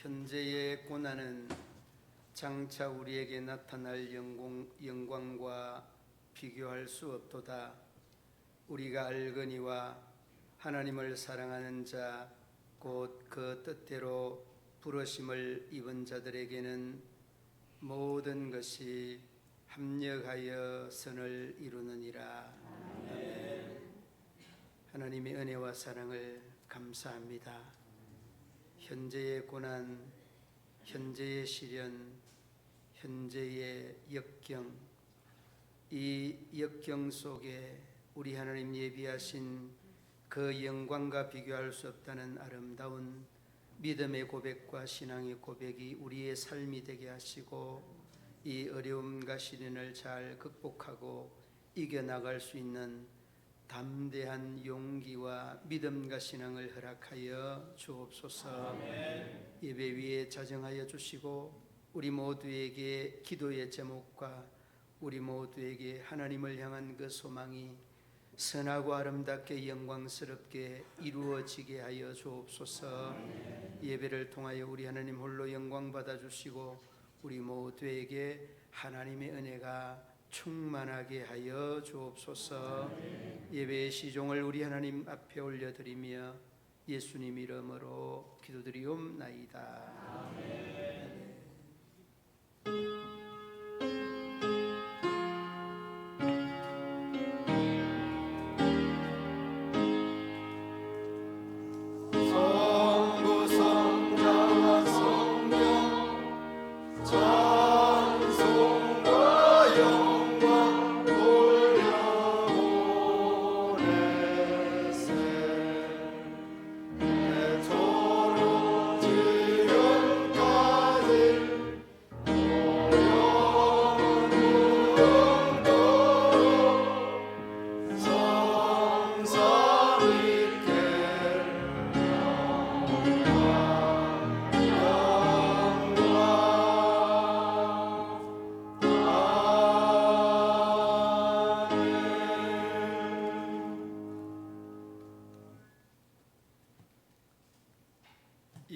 현재의 고난은 장차 우리에게 나타날 영광과 비교할 수 없도다. 우리가 알거니와 하나님을 사랑하는 자 곧 그 뜻대로 부르심을 입은 자들에게는 모든 것이 합력하여 선을 이루느니라. 아멘. 하나님의 은혜와 사랑을 감사합니다. 현재의 고난, 현재의 시련, 현재의 역경, 이 역경 속에 우리 하나님 예비하신 그 영광과 비교할 수 없다는 아름다운 믿음의 고백과 신앙의 고백이 우리의 삶이 되게 하시고, 이 어려움과 시련을 잘 극복하고 이겨나갈 수 있는 담대한 용기와 믿음과 신앙을 허락하여 주옵소서. 아멘. 예배 위에 자정하여 주시고 우리 모두에게 기도의 제목과 우리 모두에게 하나님을 향한 그 소망이 선하고 아름답게 영광스럽게 이루어지게 하여 주옵소서. 아멘. 예배를 통하여 우리 하나님 홀로 영광 받아 주시고 우리 모두에게 하나님의 은혜가 충만하게 하여 주옵소서. 아멘. 예배의 시종을 우리 하나님 앞에 올려드리며 예수님 이름으로 기도드리옵나이다. 아멘.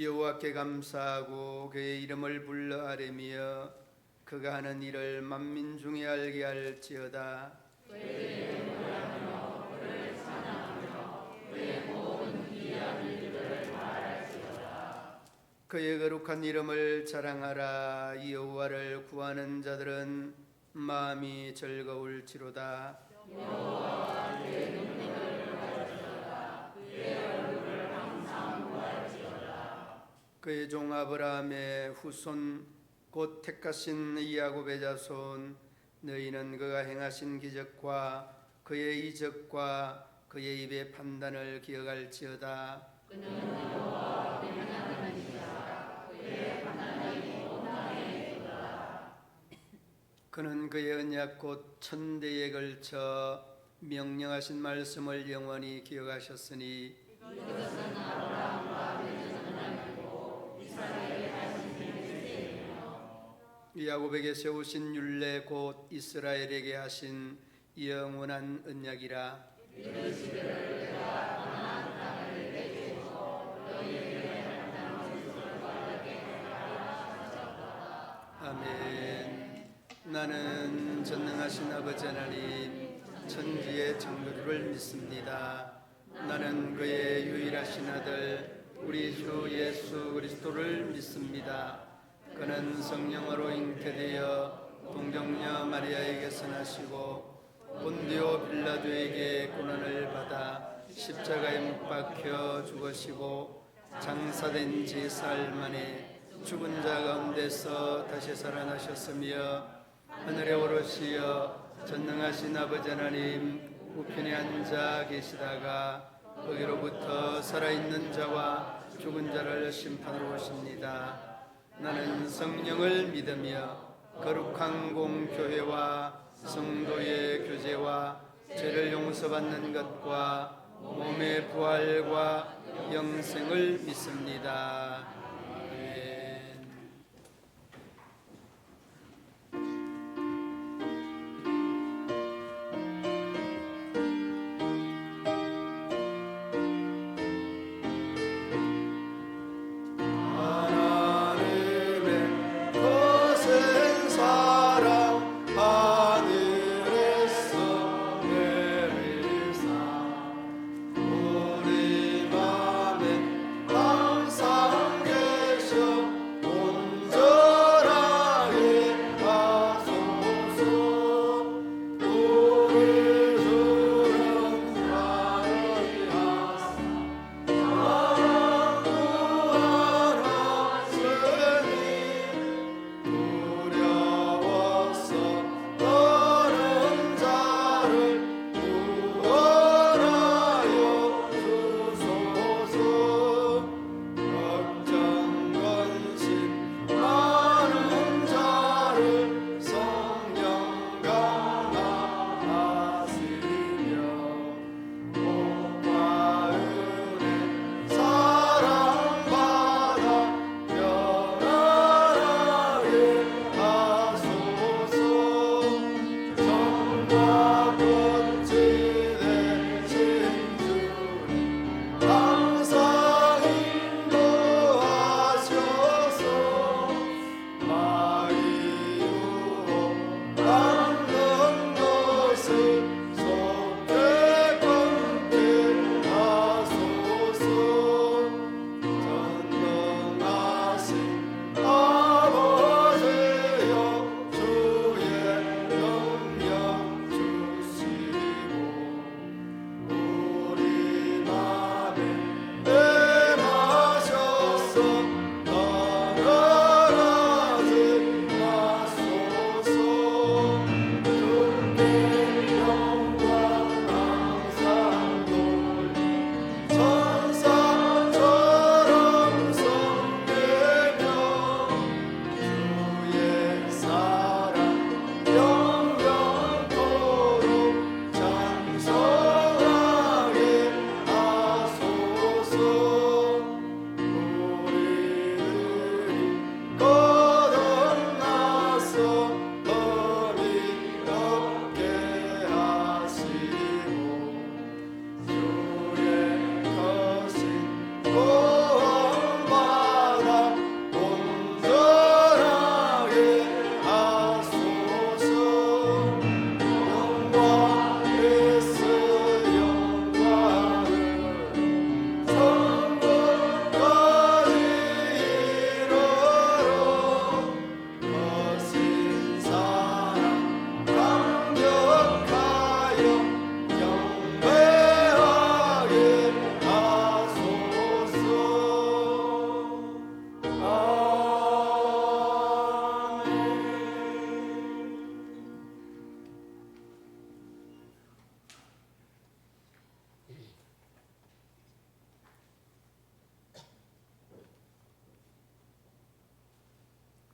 여호와께 감사하고 그의 이름을 불러 아뢰며 그가 하는 일을 만민 중에 알게 할지어다. 그의 이름을 하며 그를 찬양하며 그의 모든 기이한 일들을 말할지어다. 그의 거룩한 이름을 자랑하라. 여호와를 구하는 자들은 마음이 즐거울지로다. 여호와와 그의 눈물을 구할지어다. 그의 얼굴을 항상 구할지어다. 그의 종 아브라함의 후손 곧 택하신 야곱의 자손, 너희는 그가 행하신 기적과 그의 이적과 그의 입의 판단을 기억할지어다. 그는 여호와와 변함없는 이라. 그의 판단이 온 땅에 있도다. 그는 그의 언약 곧 천대에 걸쳐 명령하신 말씀을 영원히 기억하셨으니 이것은 아브라함과 야곱에게 세우신 율례 곧 이스라엘에게 하신 영원한 언약이라. 이르시기를 내가 가나안 땅을 내게 주고 너희에게 한 땅을 거하게 하리라 하셨도다. 아멘. 나는 전능하신 아버지 하나님 천지의 창조주를 믿습니다. 나는 그의 유일하신 아들 우리 주 예수 그리스도를 믿습니다. 그는 성령으로 잉태되어 동정녀 마리아에게서 나시고 본디오 빌라도에게 고난을 받아 십자가에 못 박혀 죽으시고 장사된 지 사흘 만에 죽은 자 가운데서 다시 살아나셨으며 하늘에 오르시어 전능하신 아버지 하나님 우편에 앉아 계시다가 거기로부터 살아있는 자와 죽은 자를 심판하러 오십니다. 나는 성령을 믿으며 거룩한 공교회와 성도의 교제와 죄를 용서받는 것과 몸의 부활과 영생을 믿습니다. 아멘. 하나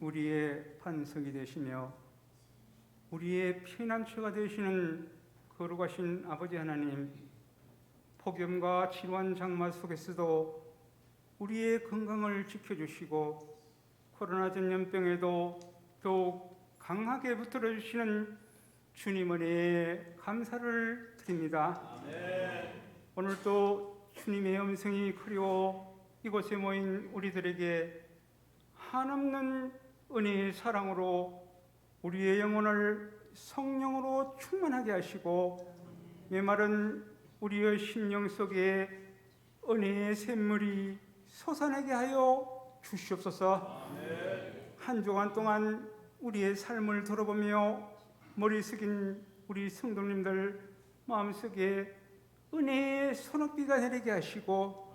우리의 반석이 되시며 우리의 피난처가 되시는 거룩하신 아버지 하나님, 폭염과 지루한 장마 속에서도 우리의 건강을 지켜주시고 코로나 전염병에도 더욱 강하게 붙들어 주시는 주님 은혜에 감사를 드립니다. 아멘. 오늘도 주님의 음성이 그리워 이곳에 모인 우리들에게 한없는 은혜의 사랑으로 우리의 영혼을 성령으로 충만하게 하시고 메마른 우리의 심령 속에 은혜의 샘물이 솟아나게 하여 주시옵소서. 한 주간 동안 우리의 삶을 돌아보며 머리 숙인 우리 성도님들 마음속에 은혜의 소낙비가 내리게 하시고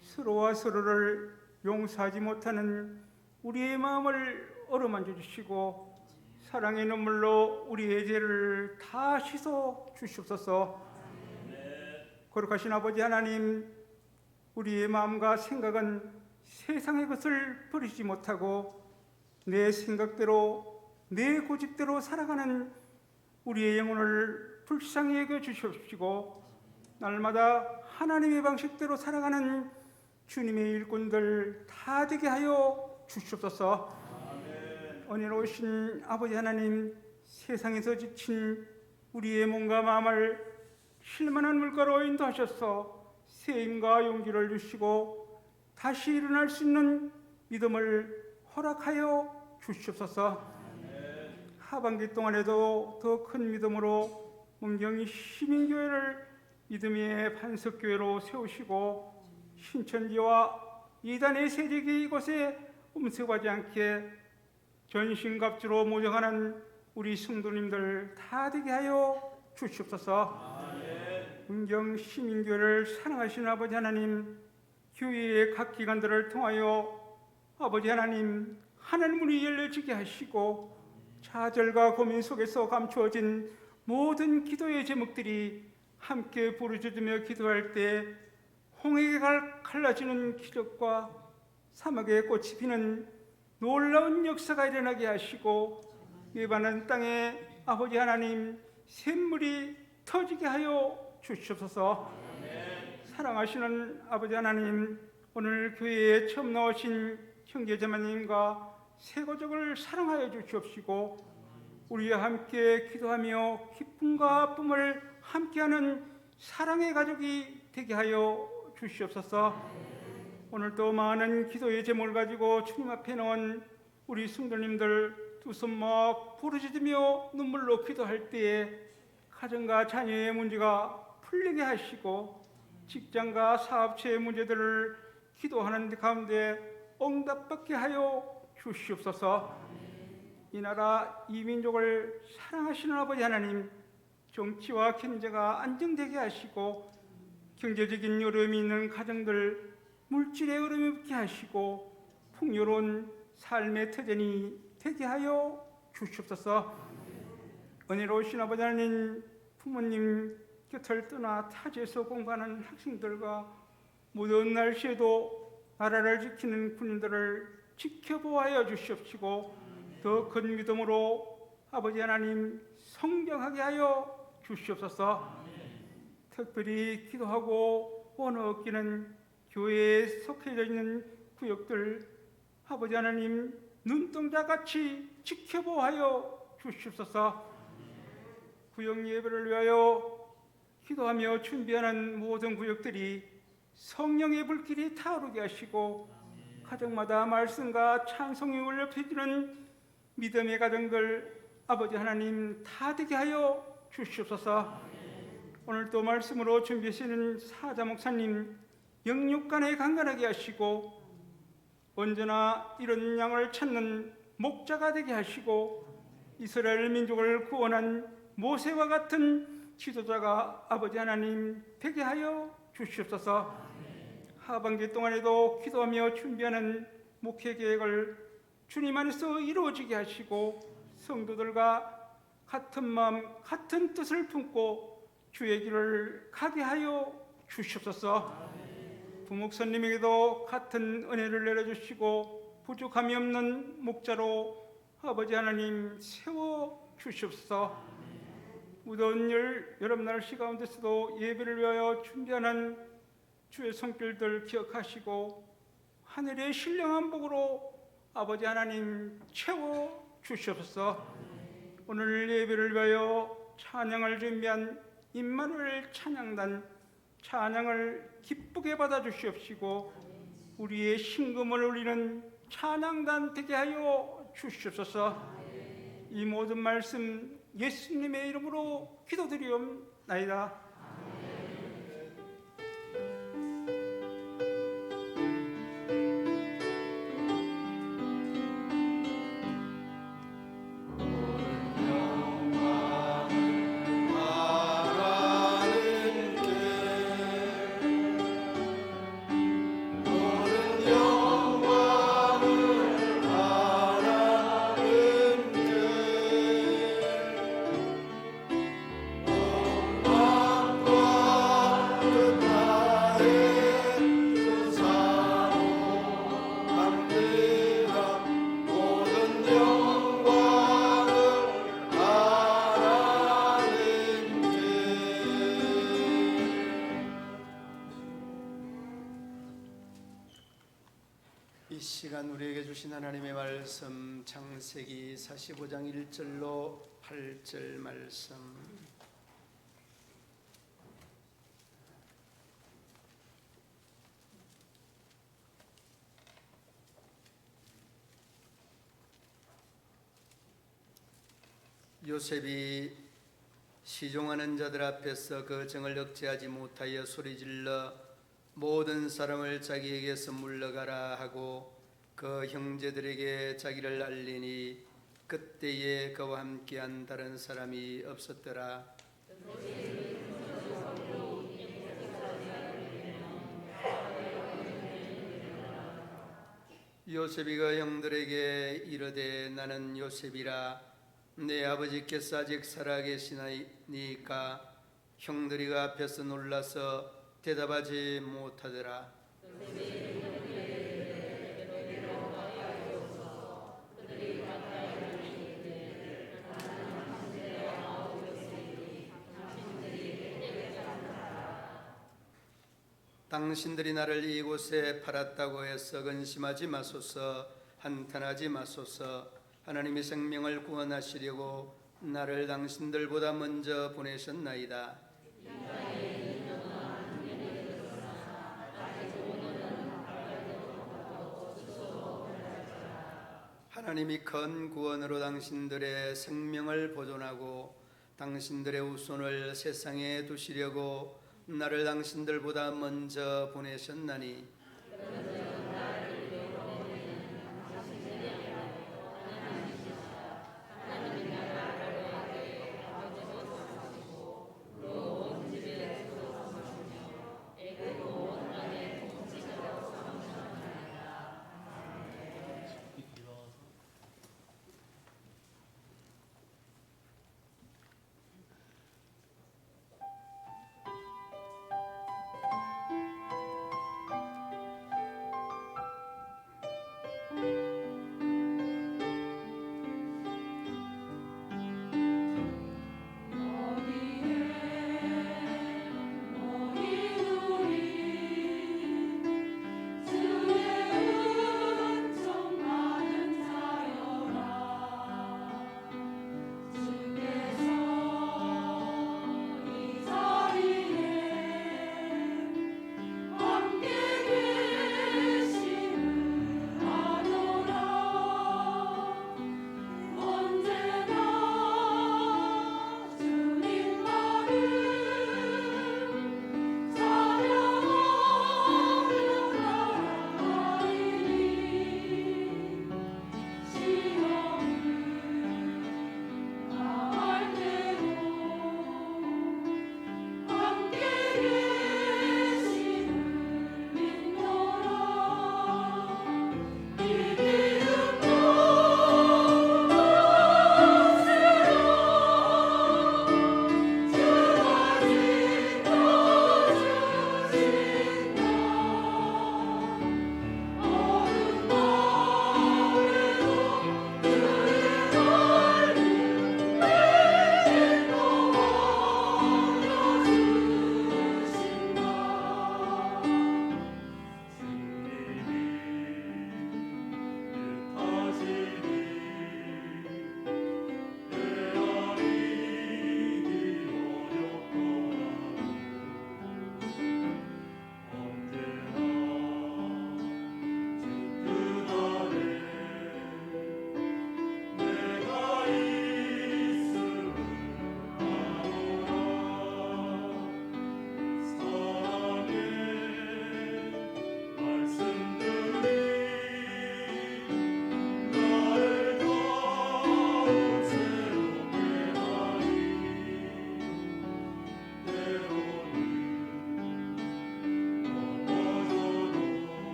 서로와 서로를 용서하지 못하는 우리의 마음을 어루만져 주시고 사랑의 눈물로 우리의 죄를 다 씻어 주시옵소서. 거룩하신 아버지 하나님, 우리의 마음과 생각은 세상의 것을 버리지 못하고 내 생각대로 내 고집대로 살아가는 우리의 영혼을 불쌍히 여겨 주시옵시고 날마다 하나님의 방식대로 살아가는 주님의 일꾼들 다 되게 하여 주시옵소서. 은혜로우신 아버지 하나님, 세상에서 지친 우리의 몸과 마음을 쉴만한 물가로 인도하셔서 세임과 용기를 주시고 다시 일어날 수 있는 믿음을 허락하여 주시옵소서. 하반기 동안에도 더 큰 믿음으로 문경이 시민교회를 믿음의 반석교회로 세우시고 신천지와 이단의 세력이 이곳에 음습하지 않게 전신갑주로 모정하는 우리 성도님들 다 되게 하여 주시옵소서. 문경 시민교회를 사랑하시는 아버지 하나님, 교회의 각 기관들을 통하여 아버지 하나님 하늘 문이 열려지게 하시고 좌절과 고민 속에서 감추어진 모든 기도의 제목들이 함께 부르짖으며 기도할 때 홍해에 갈라지는 기적과 사막에 꽃이 피는 놀라운 역사가 일어나게 하시고 메마른 땅에 아버지 하나님 샘물이 터지게 하여 주시옵소서. 사랑하시는 아버지 하나님, 오늘 교회에 처음 나오신 형제자매님과 세가족을 사랑하여 주시옵시고 우리와 함께 기도하며 기쁨과 아픔을 함께하는 사랑의 가족이 되게 하여 주시옵소서. 오늘도 많은 기도의 제목을 가지고 주님 앞에 놓은 우리 성도님들 두 손 막 부르짖으며 눈물로 기도할 때에 가정과 자녀의 문제가 풀리게 하시고 직장과 사업체의 문제들을 기도하는 가운데 응답받게 하여 주시옵소서. 이 나라 이 민족을 사랑하시는 아버지 하나님, 정치와 경제가 안정되게 하시고 경제적인 어려움이 있는 가정들 물질의 어려움이 없게 하시고 풍요로운 삶의 터전이 되게 하여 주시옵소서. 은혜로우신 아버지 하나님, 부모님 곁을 떠나 타지에서 공부하는 학생들과 무더운 날씨에도 나라를 지키는 군인들을 지켜보아여 주시옵시고 더 큰 믿음으로 아버지 하나님 성장하게 하여 주시옵소서. 특별히 기도하고 원어 얻기는 교회에 속해져 있는 구역들 아버지 하나님 눈동자같이 지켜보아여 주시옵소서. 구역 예배를 위하여 기도하며 준비하는 모든 구역들이 성령의 불길이 타오르게 하시고 가정마다 말씀과 찬송이 울려 퍼지는 믿음의 가정들 아버지 하나님 다 되게 하여 주시옵소서. 오늘도 말씀으로 준비하시는 사자 목사님 영육간에 강건하게 하시고 언제나 이런 양을 찾는 목자가 되게 하시고 이스라엘 민족을 구원한 모세와 같은 지도자가 아버지 하나님 되게 하여 주시옵소서. 하반기 동안에도 기도하며 준비하는 목회 계획을 주님 안에서 이루어지게 하시고 성도들과 같은 마음 같은 뜻을 품고 주의 길을 가게 하여 주시옵소서. 부목사님에게도 같은 은혜를 내려주시고 부족함이 없는 목자로 아버지 하나님 세워 주시옵소서. 무더운 여름 날씨 가운데서도 예배를 위하여 준비하는 주의 손길들 기억하시고 하늘의 신령한 복으로 아버지 하나님 채워 주시옵소서. 오늘 예배를 위하여 찬양을 준비한 임마누엘 찬양단 찬양을 기쁘게 받아 주시옵시고 우리의 신금을 울리는 찬양단 되게 하여 주시옵소서. 이 모든 말씀 예수님의 이름으로 기도드리옵나이다. 이 시간 우리에게 주신 하나님의 말씀 창세기 45장 1절로 8절 말씀. 요셉이 시종하는 자들 앞에서 그 정을 억제하지 못하여 소리질러 모든 사람을 자기에게서 물러가라 하고 그 형제들에게 자기를 알리니 그때에 그와 함께한 다른 사람이 없었더라. 요셉이 그 형들에게 이르되 나는 요셉이라. 내 아버지께서 아직 살아계시나이까. 형들이 그 앞에서 놀라서 대답하지 못하더라. 당신들이 나를 이곳에 팔았다고 해서 근심하지 마소서. 한탄하지 마소서. 하나님이 생명을 구원하시려고 나를 당신들보다 먼저 보내셨나이다. 하나님이 큰 구원으로 당신들의 생명을 보존하고 당신들의 후손을 세상에 두시려고 나를 당신들보다 먼저 보내셨나니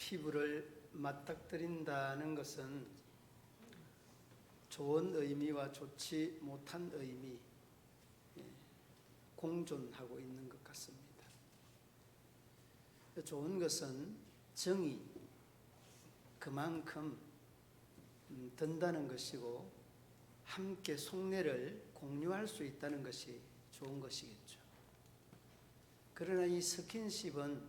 피부를 맞닥뜨린다는 것은 좋은 의미와 좋지 못한 의미 공존하고 있는 것 같습니다. 좋은 것은 정이 그만큼 든다는 것이고 함께 속내를 공유할 수 있다는 것이 좋은 것이겠죠. 그러나 이 스킨십은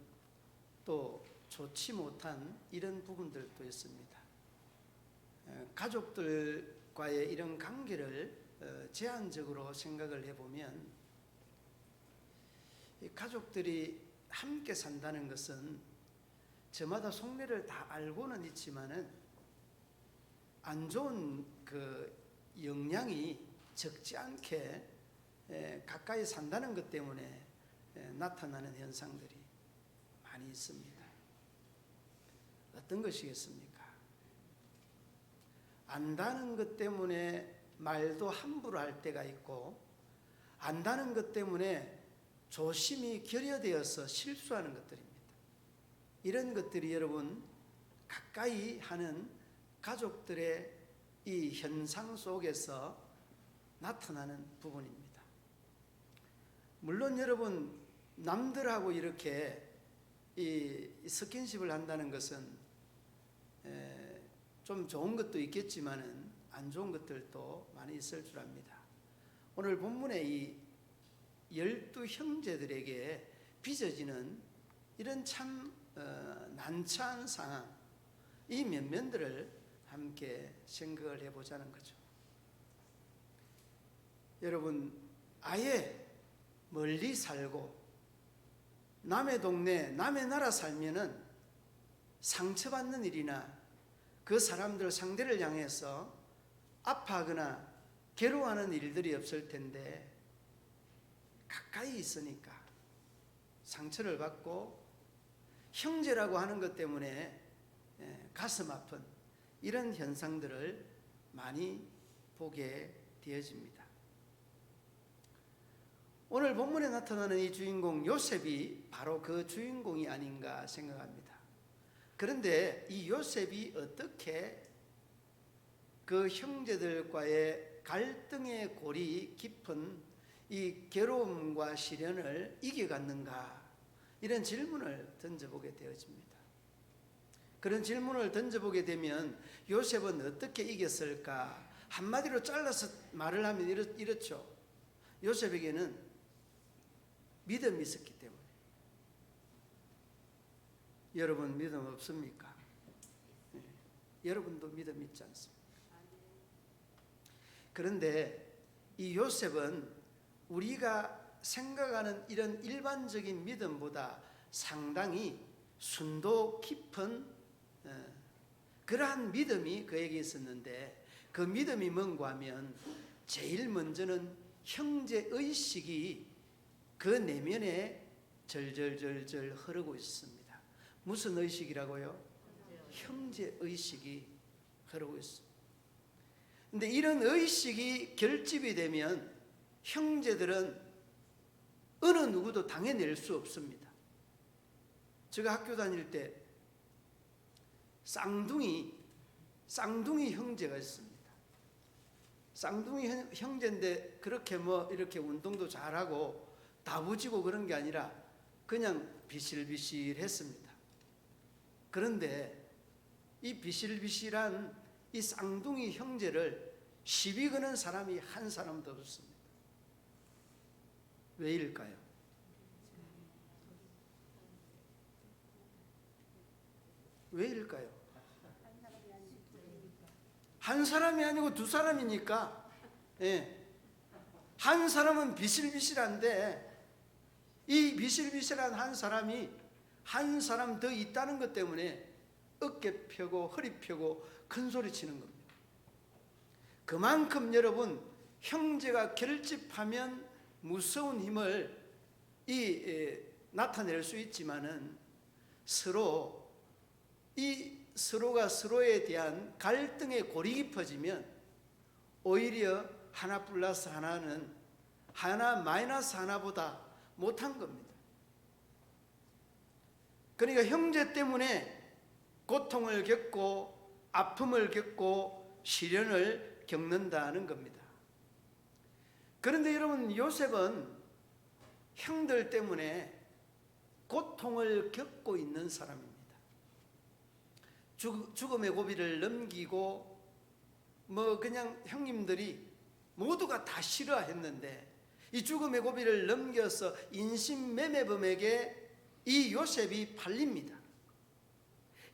또 좋지 못한 이런 부분들도 있습니다. 가족들과의 이런 관계를 제한적으로 생각을 해보면 이 가족들이 함께 산다는 것은 저마다 속내를 다 알고는 있지만은 안 좋은 그 영향이 적지 않게 가까이 산다는 것 때문에 나타나는 현상들이 많이 있습니다. 어떤 것이겠습니까? 안다는 것 때문에 말도 함부로 할 때가 있고, 안다는 것 때문에 조심이 결여되어서 실수하는 것들입니다. 이런 것들이 여러분 가까이 하는 가족들의 이 현상 속에서 나타나는 부분입니다. 물론 여러분 남들하고 이렇게 이 스킨십을 한다는 것은 좀 좋은 것도 있겠지만은 안 좋은 것들도 많이 있을 줄 압니다. 오늘 본문의 이 12 형제들에게 빚어지는 이런 참 난처한 상황, 이 면면들을 함께 생각을 해보자는 거죠. 여러분, 아예 멀리 살고 남의 동네, 남의 나라 살면은 상처받는 일이나 그 사람들 상대를 향해서 아파하거나 괴로워하는 일들이 없을 텐데, 가까이 있으니까 상처를 받고 형제라고 하는 것 때문에 가슴 아픈 이런 현상들을 많이 보게 되어집니다. 오늘 본문에 나타나는 이 주인공 요셉이 바로 그 주인공이 아닌가 생각합니다. 그런데 이 요셉이 어떻게 그 형제들과의 갈등의 골이 깊은 이 괴로움과 시련을 이겨갔는가, 이런 질문을 던져보게 되어집니다. 그런 질문을 던져보게 되면 요셉은 어떻게 이겼을까? 한마디로 잘라서 말을 하면 이렇죠. 요셉에게는 믿음이 있었기 때문에. 여러분 믿음 없습니까? 네. 여러분도 믿음 있지 않습니까? 그런데 이 요셉은 우리가 생각하는 이런 일반적인 믿음보다 상당히 순도 깊은 그러한 믿음이 그에게 있었는데, 그 믿음이 뭔가 하면 제일 먼저는 형제의식이 그 내면에 절절절절 흐르고 있습니다. 무슨 의식이라고요? 형제의식이 흐르고 있습니다. 그런데 이런 의식이 결집이 되면 형제들은 어느 누구도 당해낼 수 없습니다. 제가 학교 다닐 때 쌍둥이 형제가 있습니다. 쌍둥이 형제인데 그렇게 이렇게 운동도 잘하고 다부지고 그런 게 아니라 그냥 비실비실했습니다. 그런데 이 비실비실한 이 쌍둥이 형제를 시비 거는 사람이 한 사람도 없습니다. 왜일까요? 왜일까요? 한 사람이 아니고 두 사람이니까. 예. 한 사람은 비실비실한데 이 비실비실한 한 사람이 한 사람 더 있다는 것 때문에 어깨 펴고 허리 펴고 큰 소리 치는 겁니다. 그만큼 여러분 형제가 결집하면 무서운 힘을 나타낼 수 있지만은 서로가 서로에 대한 갈등의 골이 깊어지면 오히려 하나 플러스 하나는 하나 마이너스 하나보다 못한 겁니다. 그러니까 형제 때문에 고통을 겪고 아픔을 겪고 시련을 겪는다는 겁니다. 그런데 여러분, 요셉은 형들 때문에 고통을 겪고 있는 사람입니다. 죽음의 고비를 넘기고 그냥 형님들이 모두가 다 싫어했는데 이 죽음의 고비를 넘겨서 인신매매범에게 이 요셉이 팔립니다.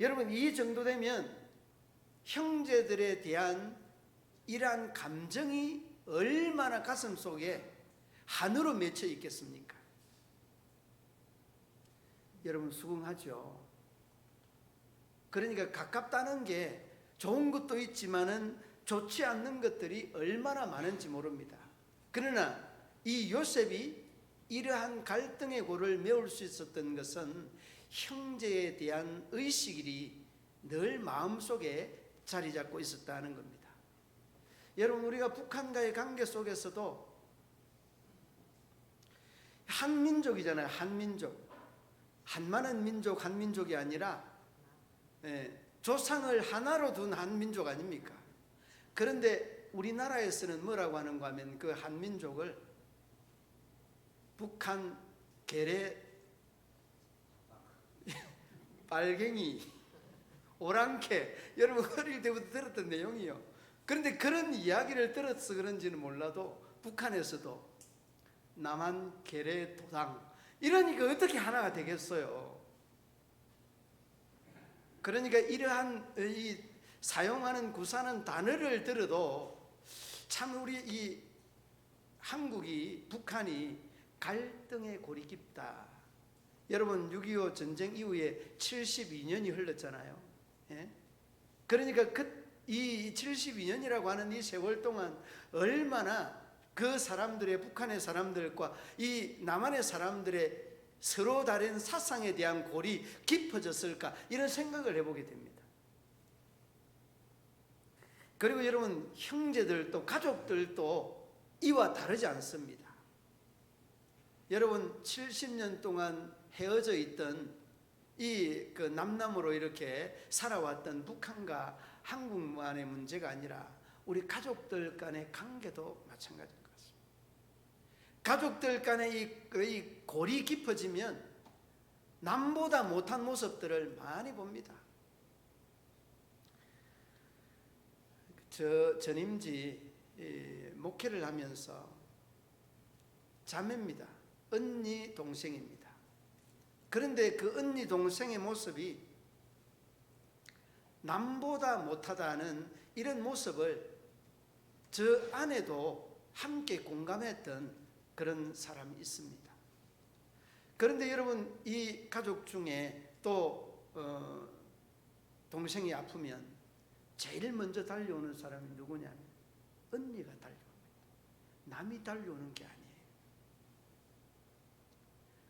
여러분, 이 정도 되면 형제들에 대한 이러한 감정이 얼마나 가슴 속에 한으로 맺혀 있겠습니까? 여러분, 수긍하죠. 그러니까 가깝다는 게 좋은 것도 있지만은 좋지 않는 것들이 얼마나 많은지 모릅니다. 그러나 이 요셉이 이러한 갈등의 고를 메울 수 있었던 것은 형제에 대한 의식이 늘 마음속에 자리 잡고 있었다는 겁니다. 여러분, 우리가 북한과의 관계 속에서도 한민족이잖아요. 한민족. 한많은 민족, 한민족이 아니라 조상을 하나로 둔 한민족 아닙니까? 그런데 우리나라에서는 뭐라고 하는가 하면 그 한민족을 북한, 게레, 빨갱이, 오랑캐, 여러분 어릴 때부터 들었던 내용이요. 그런데 그런 이야기를 들어서 그런지는 몰라도 북한에서도 남한, 게레, 도당 이러니까 어떻게 하나가 되겠어요? 그러니까 이러한 이 사용하는 구사하는 단어를 들어도 참 우리 이 한국이, 북한이 갈등의 골이 깊다. 여러분, 6.25 전쟁 이후에 72년이 흘렀잖아요. 예? 그러니까 이 72년이라고 하는 이 세월 동안 얼마나 그 사람들의, 북한의 사람들과 이 남한의 사람들의 서로 다른 사상에 대한 골이 깊어졌을까, 이런 생각을 해보게 됩니다. 그리고 여러분, 형제들도 가족들도 이와 다르지 않습니다. 여러분, 70년 동안 헤어져 있던 이 남남으로 이렇게 살아왔던 북한과 한국만의 문제가 아니라 우리 가족들 간의 관계도 마찬가지인 것 같습니다. 가족들 간의 이 골이 깊어지면 남보다 못한 모습들을 많이 봅니다. 전임지 목회를 하면서 자매입니다. 언니 동생입니다. 그런데 그 언니 동생의 모습이 남보다 못하다는 이런 모습을 저 안에도 함께 공감했던 그런 사람이 있습니다. 그런데 여러분, 이 가족 중에 또 동생이 아프면 제일 먼저 달려오는 사람이 누구냐면 언니가 달려옵니다. 남이 달려오는 게 아니에요.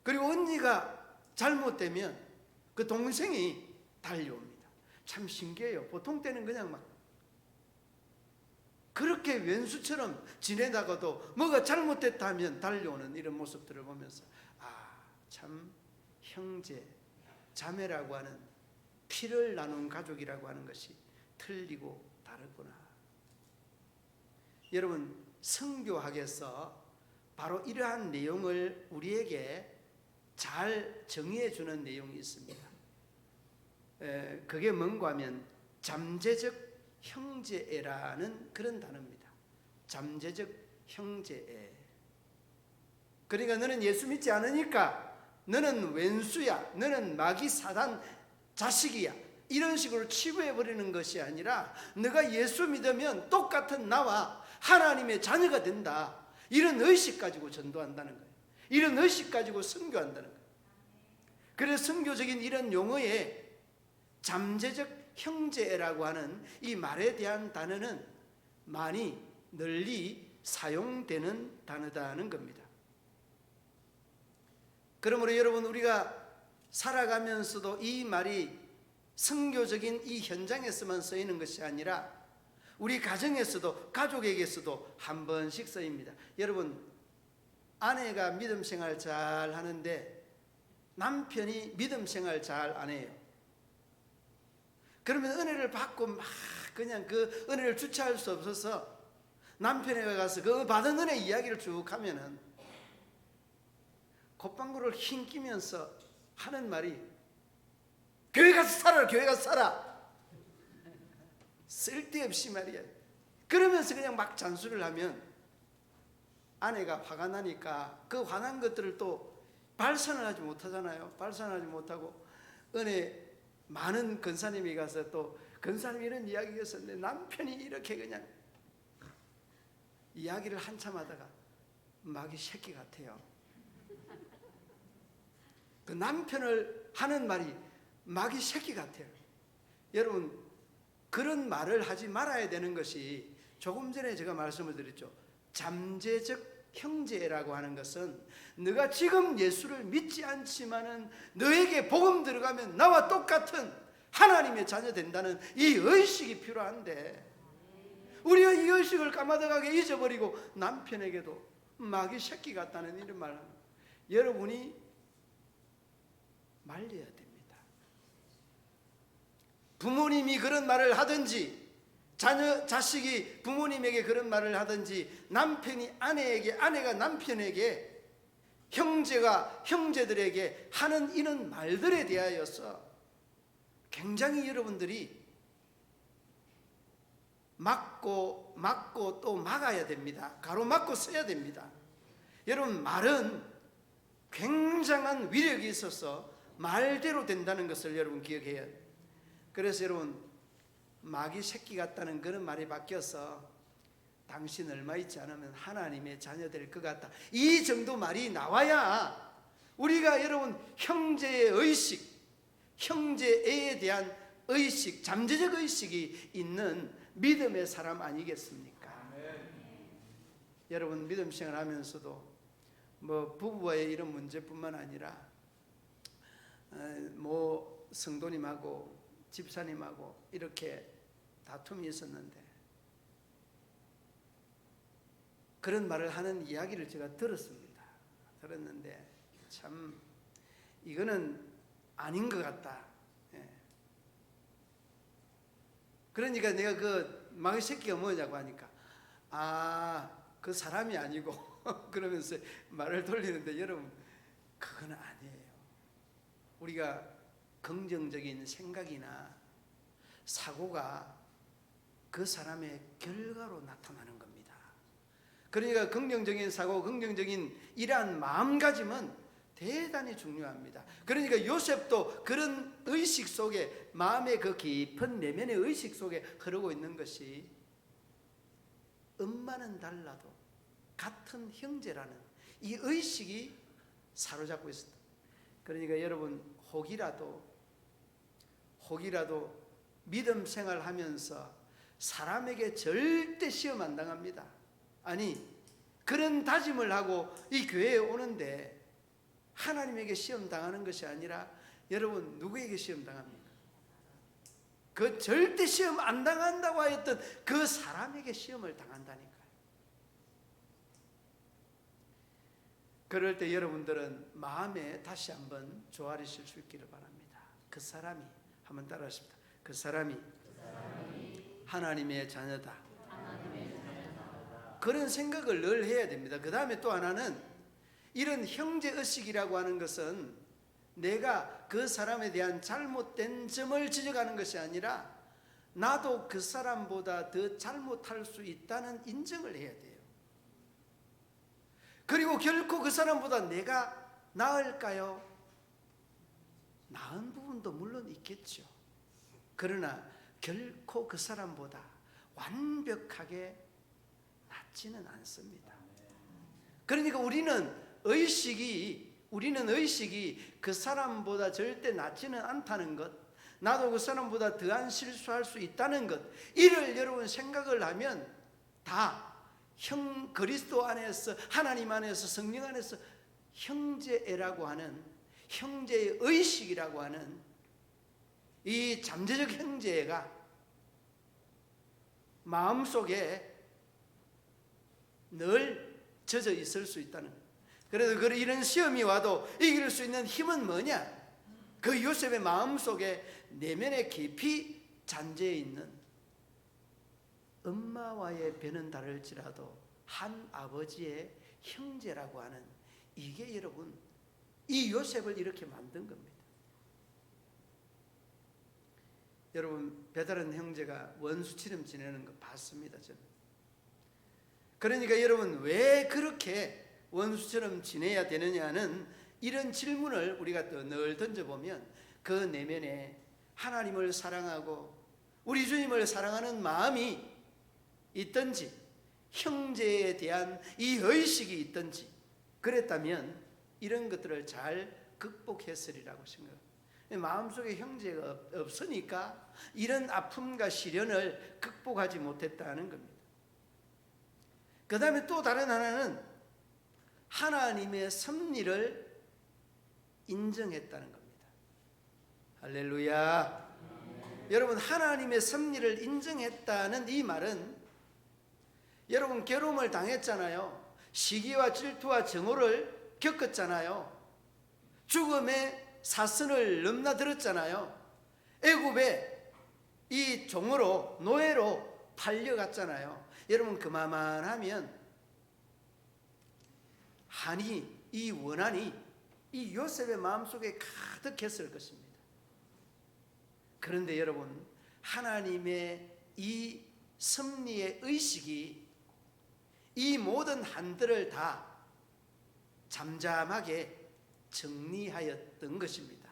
그리고 언니가 잘못되면 그 동생이 달려옵니다. 참 신기해요. 보통 때는 그냥 막 그렇게 왼수처럼 지내다가도 뭐가 잘못됐다 하면 달려오는 이런 모습들을 보면서 참 형제, 자매라고 하는, 피를 나눈 가족이라고 하는 것이 틀리고 다르구나. 여러분, 성교학에서 바로 이러한 내용을 우리에게 잘 정의해 주는 내용이 있습니다. 그게 뭔가 하면 잠재적 형제애라는 그런 단어입니다. 잠재적 형제애. 그러니까 너는 예수 믿지 않으니까 너는 왼수야, 너는 마귀 사단 자식이야, 이런 식으로 치부해버리는 것이 아니라 너가 예수 믿으면 똑같은 나와 하나님의 자녀가 된다, 이런 의식 가지고 전도한다는 거예요. 이런 의식 가지고 선교한다는 거예요. 그래서 선교적인 이런 용어에 잠재적 형제라고 하는 이 말에 대한 단어는 많이 널리 사용되는 단어다는 겁니다. 그러므로 여러분, 우리가 살아가면서도 이 말이 선교적인 이 현장에서만 쓰이는 것이 아니라 우리 가정에서도, 가족에게서도 한 번씩 쓰입니다. 여러분, 아내가 믿음 생활 잘 하는데 남편이 믿음 생활 잘 안 해요. 그러면 은혜를 받고 막 그냥 그 은혜를 주체할 수 없어서 남편에게 가서 그 받은 은혜 이야기를 쭉 하면은 콧방구를 흰 끼면서 하는 말이 교회 가서 살아라, 교회 가서 살아. 쓸데없이 말이야. 그러면서 그냥 막 잔소리를 하면 아내가 화가 나니까 그 화난 것들을 또 발산을 하지 못하잖아요. 발산하지 못하고 은혜 많은 권사님이 가서 또 권사님이 이런 이야기가 있었는데 남편이 이렇게 그냥 이야기를 한참 하다가 마귀 새끼 같아요. 그 남편을 하는 말이 마귀 새끼 같아요. 여러분, 그런 말을 하지 말아야 되는 것이 조금 전에 제가 말씀을 드렸죠. 잠재적 형제라고 하는 것은 네가 지금 예수를 믿지 않지만은 너에게 복음 들어가면 나와 똑같은 하나님의 자녀 된다는 이 의식이 필요한데 우리가 이 의식을 까마득하게 잊어버리고 남편에게도 마귀 새끼 같다는 이런 말을 합니다. 여러분이 말려야 됩니다. 부모님이 그런 말을 하든지 자식이 부모님에게 그런 말을 하든지 남편이 아내에게, 아내가 남편에게, 형제가 형제들에게 하는 이런 말들에 대하여서 굉장히 여러분들이 막고 또 막아야 됩니다. 가로막고 써야 됩니다. 여러분, 말은 굉장한 위력이 있어서 말대로 된다는 것을 여러분 기억해야 돼요. 그래서 여러분, 마귀 새끼 같다는 그런 말이 바뀌어서 당신 얼마 있지 않으면 하나님의 자녀 될 것 같다, 이 정도 말이 나와야 우리가 여러분 형제의 의식, 형제에 대한 의식, 잠재적 의식이 있는 믿음의 사람 아니겠습니까? 여러분, 믿음 생활하면서도 뭐 부부와의 이런 문제뿐만 아니라 뭐 성도님하고 집사님하고 이렇게 다툼이 있었는데 그런 말을 하는 이야기를 제가 들었는데 참 이거는 아닌 것 같다. 그러니까 내가 그 마귀 새끼가 뭐냐고 하니까 그 사람이 아니고 그러면서 말을 돌리는데 여러분, 그건 아니에요. 우리가 긍정적인 생각이나 사고가 그 사람의 결과로 나타나는 겁니다. 그러니까 긍정적인 사고, 긍정적인 이러한 마음가짐은 대단히 중요합니다. 그러니까 요셉도 그런 의식 속에, 마음의 그 깊은 내면의 의식 속에 흐르고 있는 것이 엄마는 달라도 같은 형제라는 이 의식이 사로잡고 있습니다. 그러니까 여러분, 혹이라도 믿음 생활하면서 사람에게 절대 시험 안 당합니다. 아니, 그런 다짐을 하고 이 교회에 오는데 하나님에게 시험 당하는 것이 아니라 여러분, 누구에게 시험 당합니까? 그 절대 시험 안 당한다고 하였던 그 사람에게 시험을 당한다니까요. 그럴 때 여러분들은 마음에 다시 한번 조아리실 수 있기를 바랍니다. 그 사람이, 한번 따라하십니다. 그 사람이 하나님의 자녀다. 그런 생각을 늘 해야 됩니다. 그 다음에 또 하나는, 이런 형제의식이라고 하는 것은 내가 그 사람에 대한 잘못된 점을 지적하는 것이 아니라 나도 그 사람보다 더 잘못할 수 있다는 인정을 해야 돼요. 그리고 결코 그 사람보다 내가 나을까요? 나은 부분도 물론 있겠죠. 그러나 결코 그 사람보다 완벽하게 낫지는 않습니다. 그러니까 우리는 의식이 그 사람보다 절대 낫지는 않다는 것, 나도 그 사람보다 더한 실수할 수 있다는 것, 이를 여러분 생각을 하면 다 그리스도 안에서, 하나님 안에서, 성령 안에서 형제애라고 하는, 형제의 의식이라고 하는 이 잠재적 형제가 마음속에 늘 젖어 있을 수 있다는 거예요. 그래서 이런 시험이 와도 이길 수 있는 힘은 뭐냐? 그 요셉의 마음속에 내면에 깊이 잔재에 있는 엄마와의 배는 다를지라도 한 아버지의 형제라고 하는, 이게 여러분 이 요셉을 이렇게 만든 겁니다. 여러분, 배다른 형제가 원수처럼 지내는 거 봤습니다, 저는. 그러니까 여러분, 왜 그렇게 원수처럼 지내야 되느냐는 이런 질문을 우리가 또 늘 던져보면 그 내면에 하나님을 사랑하고 우리 주님을 사랑하는 마음이 있든지, 형제에 대한 이 의식이 있든지 그랬다면 이런 것들을 잘 극복했으리라고 생각합니다. 마음속에 형제가 없으니까 이런 아픔과 시련을 극복하지 못했다는 겁니다. 그 다음에 또 다른 하나는 하나님의 섭리를 인정했다는 겁니다. 할렐루야. 여러분, 하나님의 섭리를 인정했다는 이 말은, 여러분 괴로움을 당했잖아요. 시기와 질투와 정오를 겪었잖아요. 죽음의 사선을 넘나들었잖아요. 애굽에 이 종으로, 노예로 팔려갔잖아요. 여러분, 그만하면 한이, 이 원한이 이 요셉의 마음속에 가득했을 것입니다. 그런데 여러분, 하나님의 이 섭리의 의식이 이 모든 한들을 다 잠잠하게 정리하였던 것입니다.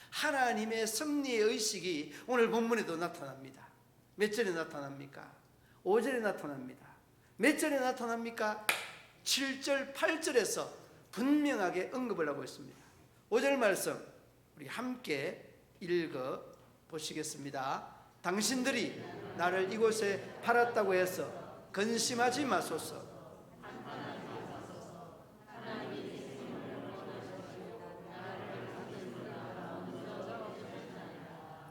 하나님의 섭리의 의식이 오늘 본문에도 나타납니다. 몇 절에 나타납니까? 5절에 나타납니다. 몇 절에 나타납니까? 7절, 8절에서 분명하게 언급을 하고 있습니다. 5절 말씀 우리 함께 읽어 보시겠습니다. 당신들이 나를 이곳에 팔았다고 해서 근심하지 마소서.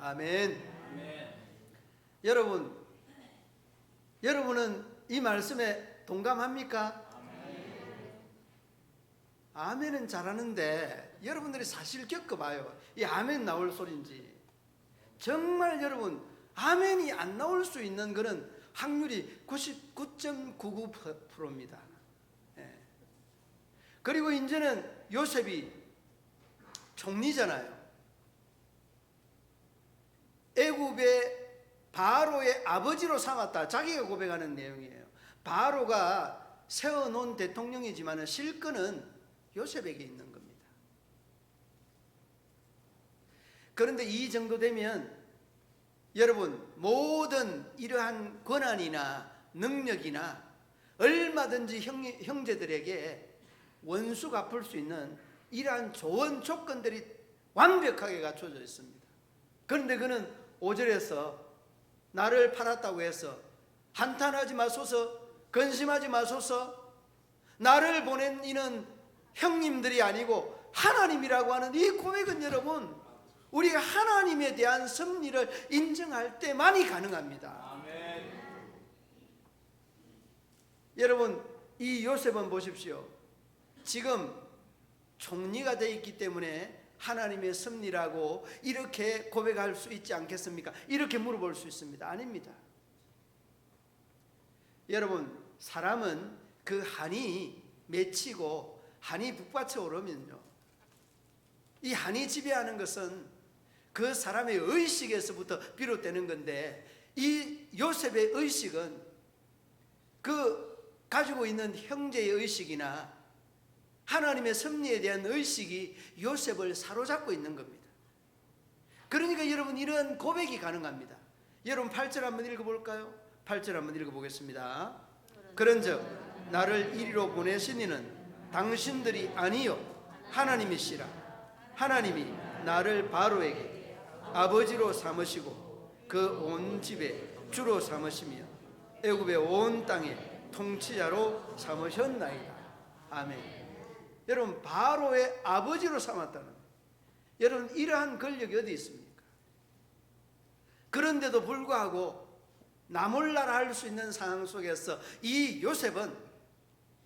아멘. 여러분은 이 말씀에 동감합니까? 아멘은 잘하는데 여러분들이 사실 겪어봐요. 이 아멘 나올 소리인지. 정말 여러분, 아멘이 안 나올 수 있는 것은 확률이 99.99%입니다. 그리고 이제는 요셉이 총리잖아요. 애굽의 바로의 아버지로 삼았다, 자기가 고백하는 내용이에요. 바로가 세워놓은 대통령이지만 실권은 요셉에게 있는 겁니다. 그런데 이 정도 되면 여러분, 모든 이러한 권한이나 능력이나 얼마든지 형제들에게 원수 갚을 수 있는 이러한 좋은 조건들이 완벽하게 갖춰져 있습니다. 그런데 그는 5절에서 나를 팔았다고 해서 한탄하지 마소서, 근심하지 마소서, 나를 보낸 이는 형님들이 아니고 하나님이라고 하는 이 고백은 여러분, 우리가 하나님에 대한 섭리를 인정할 때만이 가능합니다. 아멘. 여러분, 이 요셉은 보십시오. 지금 총리가 되어 있기 때문에 하나님의 섭리라고 이렇게 고백할 수 있지 않겠습니까? 이렇게 물어볼 수 있습니다. 아닙니다. 여러분, 사람은 그 한이 맺히고 한이 북받쳐 오르면요, 이 한이 지배하는 것은 그 사람의 의식에서부터 비롯되는 건데, 이 요셉의 의식은 그 가지고 있는 형제의 의식이나 하나님의 섭리에 대한 의식이 요셉을 사로잡고 있는 겁니다. 그러니까 여러분, 이런 고백이 가능합니다. 여러분 8절 한번 읽어볼까요? 8절 한번 읽어보겠습니다. 그런즉 나를 이리로 보내신 이는 당신들이 아니요 하나님이시라. 하나님이 나를 바로에게 아버지로 삼으시고 그 온 집에 주로 삼으시며 애굽의 온 땅에 통치자로 삼으셨나이다. 아멘. 여러분, 바로의 아버지로 삼았다는 거예요. 여러분, 이러한 권력이 어디 있습니까? 그런데도 불구하고 나몰라라 할 수 있는 상황 속에서 이 요셉은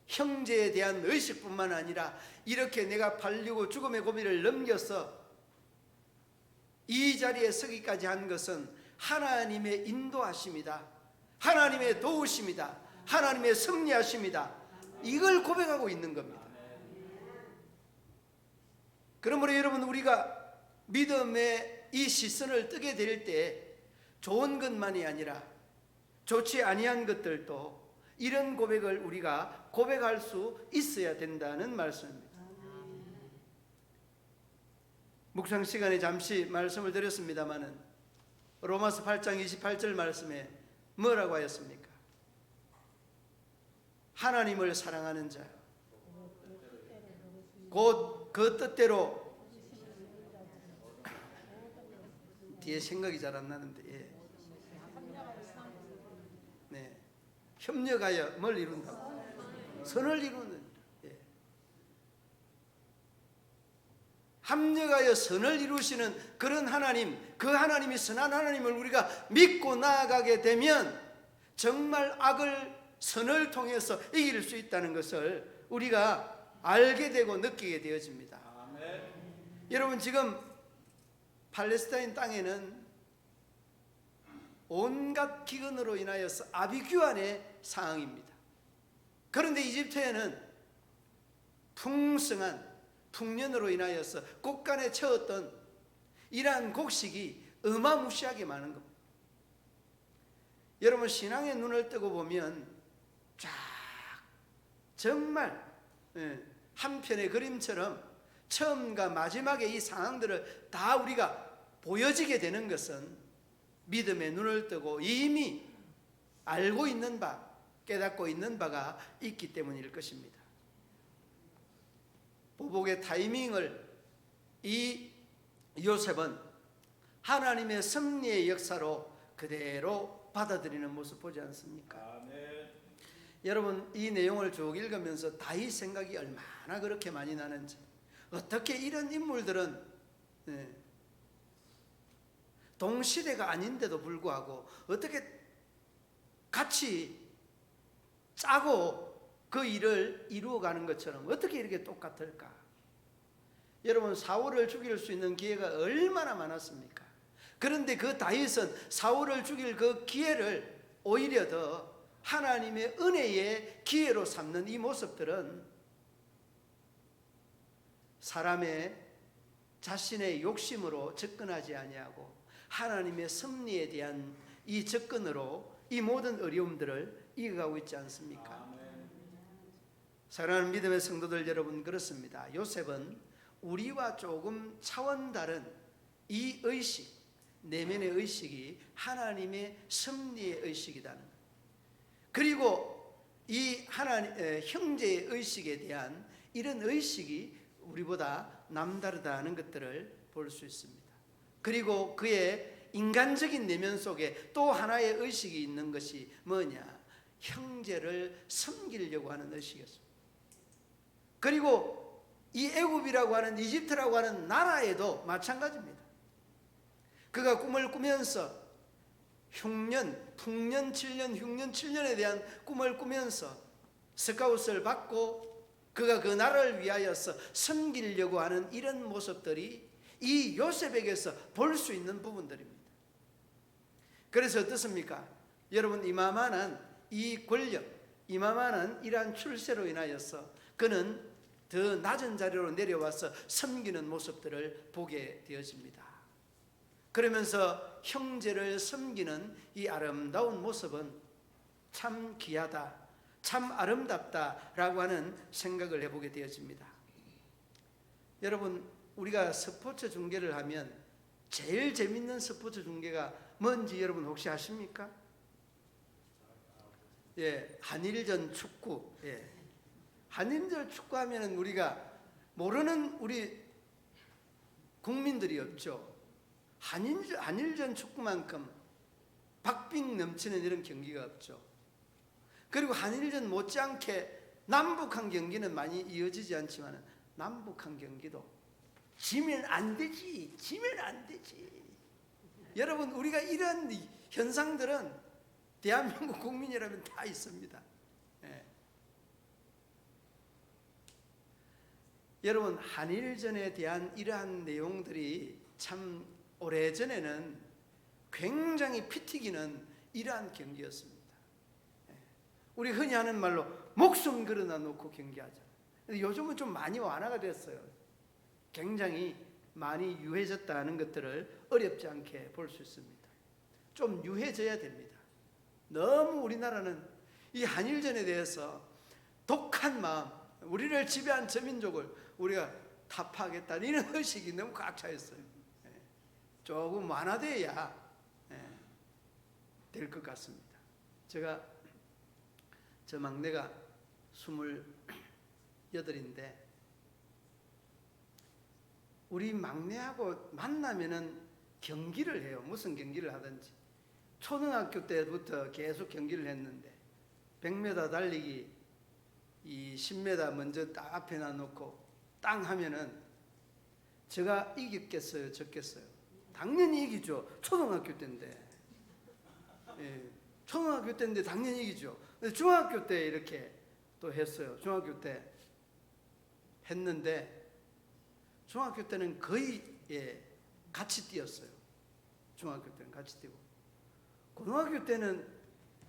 형제에 대한 의식뿐만 아니라 이렇게 내가 팔리고 죽음의 고비를 넘겨서 이 자리에 서기까지 한 것은 하나님의 인도하심이다. 하나님의 도우심이다. 하나님의 섭리하심이다. 이걸 고백하고 있는 겁니다. 그러므로 여러분, 우리가 믿음의 이 시선을 뜨게 될 때 좋은 것만이 아니라 좋지 아니한 것들도 이런 고백을 우리가 고백할 수 있어야 된다는 말씀입니다. 묵상 시간에 잠시 말씀을 드렸습니다마는 로마서 8장 28절 말씀에 뭐라고 하였습니까? 하나님을 사랑하는 자 곧 그 뜻대로, 뒤에 생각이 잘 안 나는데, 예. 네. 협력하여 뭘 이룬다고? 선을 이루는, 예. 합력하여 선을 이루시는 그런 하나님, 그 하나님이 선한 하나님을 우리가 믿고 나아가게 되면 정말 악을 선을 통해서 이길 수 있다는 것을 우리가 알게 되고 느끼게 되어집니다. 여러분, 지금 팔레스타인 땅에는 온갖 기근으로 인하여서 아비규환의 상황입니다. 그런데 이집트에는 풍성한 풍년으로 인하여서 곡간에 채웠던 이러한 곡식이 어마무시하게 많은 겁니다. 여러분, 신앙의 눈을 뜨고 보면 쫙 정말 한 편의 그림처럼 처음과 마지막에 이 상황들을 다 우리가 보여지게 되는 것은 믿음의 눈을 뜨고 이미 알고 있는 바, 깨닫고 있는 바가 있기 때문일 것입니다. 보복의 타이밍을 이 요셉은 하나님의 섭리의 역사로 그대로 받아들이는 모습 보지 않습니까? 아멘. 여러분, 이 내용을 쭉 읽으면서 다윗 생각이 얼마나 그렇게 많이 나는지, 어떻게 이런 인물들은 동시대가 아닌데도 불구하고 어떻게 같이 짜고 그 일을 이루어가는 것처럼 어떻게 이렇게 똑같을까? 여러분, 사울을 죽일 수 있는 기회가 얼마나 많았습니까? 그런데 그 다윗은 사울을 죽일 그 기회를 오히려 더 하나님의 은혜의 기회로 삼는 이 모습들은 사람의 자신의 욕심으로 접근하지 아니하고 하나님의 섭리에 대한 이 접근으로 이 모든 어려움들을 이겨가고 있지 않습니까? 사랑하는 믿음의 성도들 여러분, 그렇습니다. 요셉은 우리와 조금 차원 다른 이 의식, 내면의 의식이 하나님의 섭리의 의식이라는 것, 그리고 이 하나님 형제의 의식에 대한 이런 의식이 우리보다 남다르다는 것들을 볼 수 있습니다. 그리고 그의 인간적인 내면 속에 또 하나의 의식이 있는 것이 뭐냐? 형제를 섬기려고 하는 의식이었습니다. 그리고 이 애굽이라고 하는, 이집트라고 하는 나라에도 마찬가지입니다. 그가 꿈을 꾸면서 흉년, 풍년 7년, 흉년 7년에 대한 꿈을 꾸면서 스카웃을 받고 그가 그 나라를 위하여서 섬기려고 하는 이런 모습들이 이 요셉에게서 볼 수 있는 부분들입니다. 그래서 어떻습니까? 여러분, 이만한 이 권력, 이만한 이러한 출세로 인하여서 그는 더 낮은 자리로 내려와서 섬기는 모습들을 보게 되어집니다. 그러면서 형제를 섬기는 이 아름다운 모습은 참 귀하다, 참 아름답다라고 하는 생각을 해보게 되어집니다. 여러분, 우리가 스포츠 중계를 하면 제일 재밌는 스포츠 중계가 뭔지 여러분 혹시 아십니까? 예, 한일전 축구. 예. 한일전 축구 하면은 우리가 모르는 우리 국민들이 없죠. 한일전 축구만큼 박빙 넘치는 이런 경기가 없죠. 그리고 한일전 못지않게 남북한 경기는 많이 이어지지 않지만 남북한 경기도 지면 안 되지, 지면 안 되지. 여러분, 우리가 이런 현상들은 대한민국 국민이라면 다 있습니다. 예. 여러분, 한일전에 대한 이러한 내용들이 참 오래전에는 굉장히 피 튀기는 이러한 경기였습니다. 우리 흔히 하는 말로 목숨 걸어다 놓고 경기하자. 근데 요즘은 좀 많이 완화가 됐어요. 굉장히 많이 유해졌다는 것들을 어렵지 않게 볼 수 있습니다. 좀 유해져야 됩니다. 너무 우리나라는 이 한일전에 대해서 독한 마음, 우리를 지배한 저민족을 우리가 타파하겠다는 이런 의식이 너무 꽉 차 있어요. 조금 완화돼야 될 것 같습니다. 저 막내가 28인데 우리 막내하고 만나면은 경기를 해요. 무슨 경기를 하든지. 초등학교 때부터 계속 경기를 했는데 100m 달리기 이 10m 먼저 딱 앞에 놔놓고 땅 하면은 제가 이겼겠어요? 졌겠어요? 당연히 이기죠. 초등학교 때인데. 초등학교 때인데 당연히 이기죠. 중학교 때 이렇게 또 했어요. 중학교 때 했는데 중학교 때는 거의 같이 뛰었어요. 중학교 때는 같이 뛰고 고등학교 때는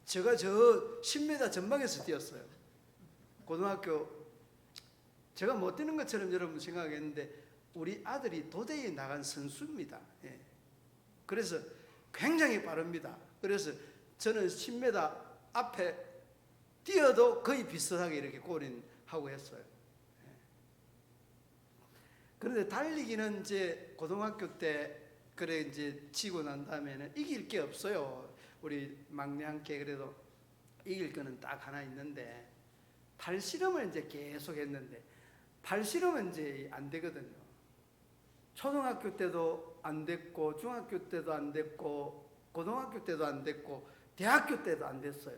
제가 저 10m 전방에서 뛰었어요. 고등학교 제가 못 뛰는 것처럼 여러분 생각했는데 우리 아들이 도대에 나간 선수입니다. 그래서 굉장히 빠릅니다. 그래서 저는 10m 앞에 뛰어도 거의 비슷하게 이렇게 골인하고 했어요. 그런데 달리기는 이제 고등학교 때 그래 이제 치고 난 다음에는 이길 게 없어요. 우리 막내 함께 그래도 이길 거는 딱 하나 있는데 발씨름을 이제 계속 했는데 발씨름은 이제 안 되거든요. 초등학교 때도 안 됐고 중학교 때도 안 됐고 고등학교 때도 안 됐고 대학교 때도 안 됐어요.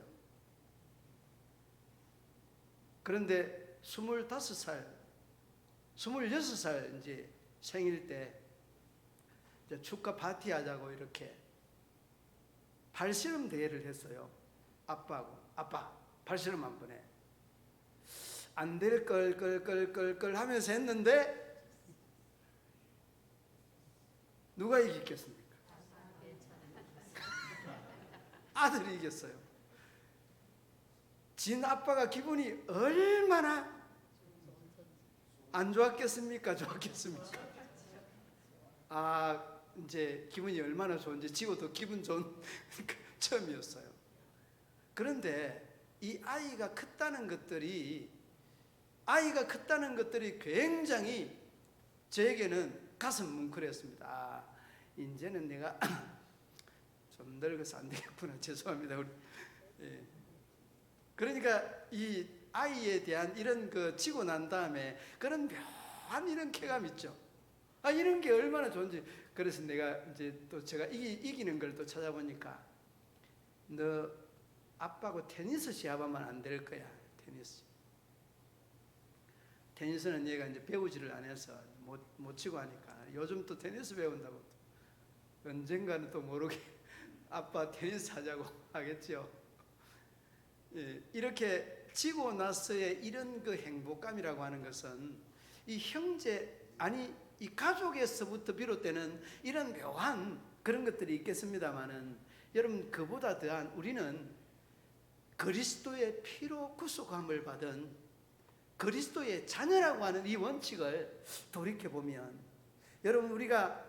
그런데 25살, 26살 이제 생일 때 이제 축가 파티 하자고 이렇게 발씨름 대회를 했어요. 아빠하고. 아빠, 발씨름 한번 해. 안 될 걸 하면서 했는데 누가 이겼겠습니까? 아들이 이겼어요. 진 아빠가 기분이 얼마나 안 좋았겠습니까? 좋았겠습니까? 아, 이제 기분이 얼마나 좋은지 지고도 기분 좋은 처음이었어요. 그런데 이 아이가 컸다는 것들이 굉장히 저에게는 가슴 뭉클했습니다. 아, 이제는 내가 좀 늙어서 안 되겠구나. 죄송합니다. 우리. 그러니까 이 아이에 대한 이런 그 치고 난 다음에 그런 묘한 이런 쾌감 있죠. 아, 이런 게 얼마나 좋은지. 그래서 내가 이제 또 제가 이기는 걸 또 찾아보니까 너 아빠하고 테니스 시합하면 안 될 거야. 테니스는 얘가 이제 배우지를 안 해서 못 치고 하니까 요즘 또 테니스 배운다고 언젠가는 또 모르게 아빠 테니스 하자고 하겠죠. 이렇게 지고 나서의 이런 그 행복감이라고 하는 것은 이 형제 아니 이 가족에서부터 비롯되는 이런 묘한 그런 것들이 있겠습니다만은 여러분 그보다 더한 우리는 그리스도의 피로 구속함을 받은 그리스도의 자녀라고 하는 이 원칙을 돌이켜보면 여러분 우리가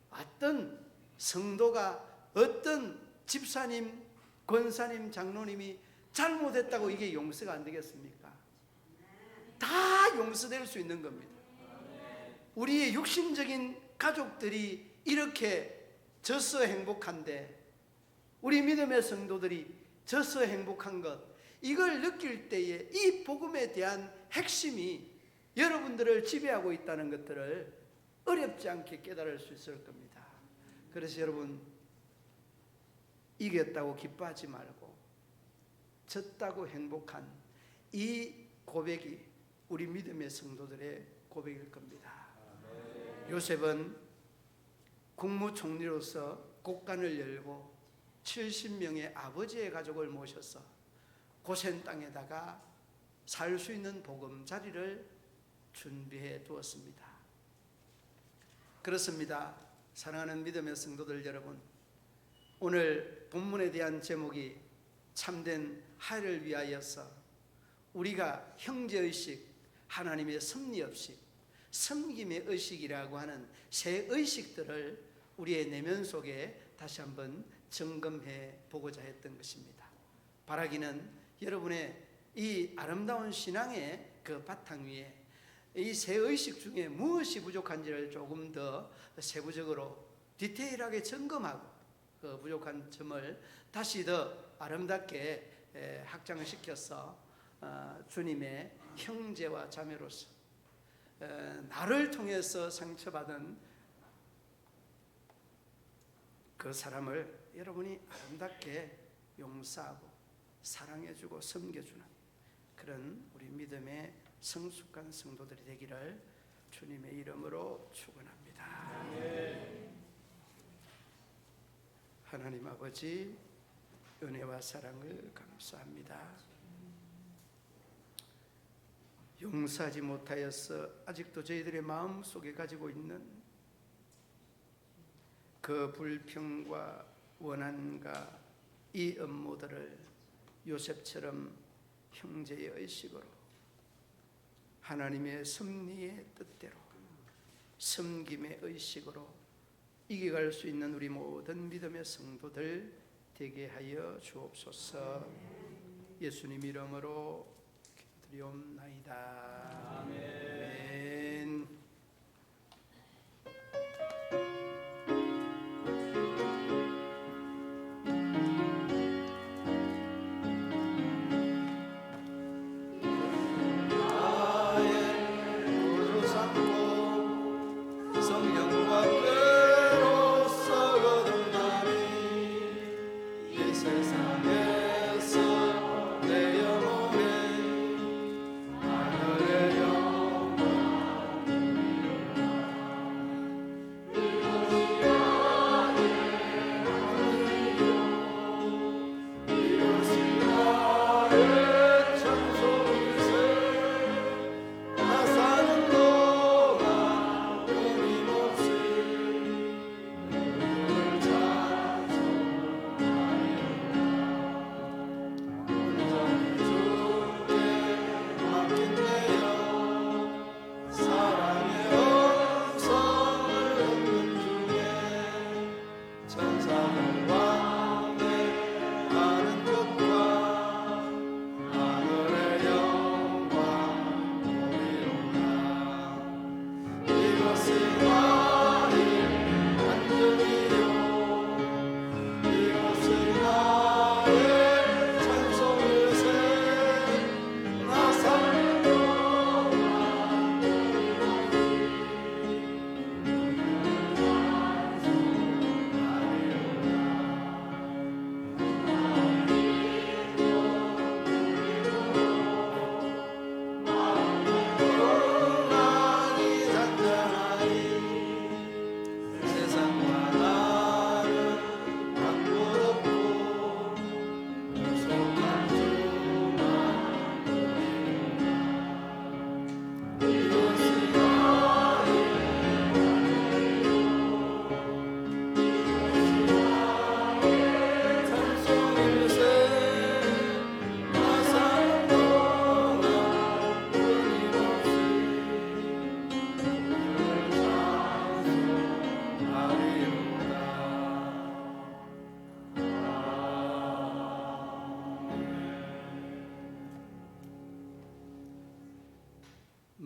어떤 성도가 어떤 집사님, 권사님, 장로님이 잘못했다고 이게 용서가 안 되겠습니까? 다 용서될 수 있는 겁니다. 우리의 육신적인 가족들이 이렇게 져서 행복한데 우리 믿음의 성도들이 져서 행복한 것 이걸 느낄 때에 이 복음에 대한 핵심이 여러분들을 지배하고 있다는 것들을 어렵지 않게 깨달을 수 있을 겁니다. 그래서 여러분 이겼다고 기뻐하지 말고 졌다고 행복한 이 고백이 우리 믿음의 성도들의 고백일 겁니다. 요셉은 국무총리로서 곳간을 열고 70명의 아버지의 가족을 모셔서 고센 땅에다가 살 수 있는 보금자리를 준비해 두었습니다. 그렇습니다. 사랑하는 믿음의 성도들 여러분, 오늘 본문에 대한 제목이 참된 하를 위하여서 우리가 형제의식, 하나님의 섭리의식, 섬김의 의식이라고 하는 새 의식들을 우리의 내면 속에 다시 한번 점검해 보고자 했던 것입니다. 바라기는 여러분의 이 아름다운 신앙의 그 바탕 위에 이 새 의식 중에 무엇이 부족한지를 조금 더 세부적으로 디테일하게 점검하고 그 부족한 점을 다시 더 아름답게 확장을 시켜서 주님의 형제와 자매로서 나를 통해서 상처받은 그 사람을 여러분이 아름답게 용서하고 사랑해주고 섬겨주는 그런 우리 믿음의 성숙한 성도들이 되기를 주님의 이름으로 축원합니다. 하나님 아버지, 은혜와 사랑을 감사합니다. 용서하지 못하여서 아직도 저희들의 마음 속에 가지고 있는 그 불평과 원한과 이 업무들을 요셉처럼 형제의 의식으로 하나님의 섭리의 뜻대로 섬김의 의식으로 이겨갈 수 있는 우리 모든 믿음의 성도들 되게 하여 주옵소서. 예수님 이름으로 기도드리옵나이다. 아멘.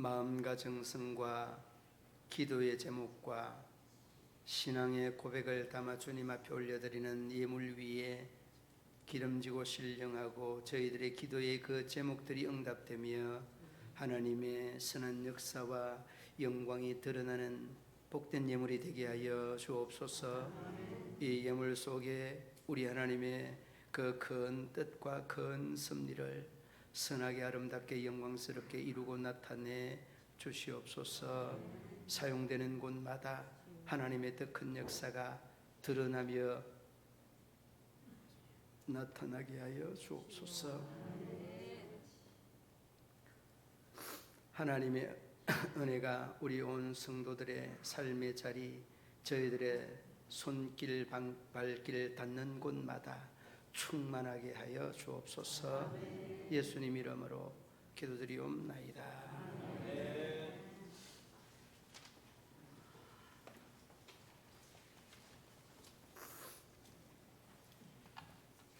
마음과 정성과 기도의 제목과 신앙의 고백을 담아 주님 앞에 올려드리는 예물 위에 기름지고 신령하고 저희들의 기도의 그 제목들이 응답되며 하나님의 선한 역사와 영광이 드러나는 복된 예물이 되게 하여 주옵소서. 이 예물 속에 우리 하나님의 그 큰 뜻과 큰 섭리를 선하게 아름답게 영광스럽게 이루고 나타내 주시옵소서. 사용되는 곳마다 하나님의 더 큰 역사가 드러나며 나타나게 하여 주옵소서. 하나님의 은혜가 우리 온 성도들의 삶의 자리, 저희들의 손길 발길 닿는 곳마다 충만하게 하여 주옵소서. 예수님 이름으로 기도드리옵나이다.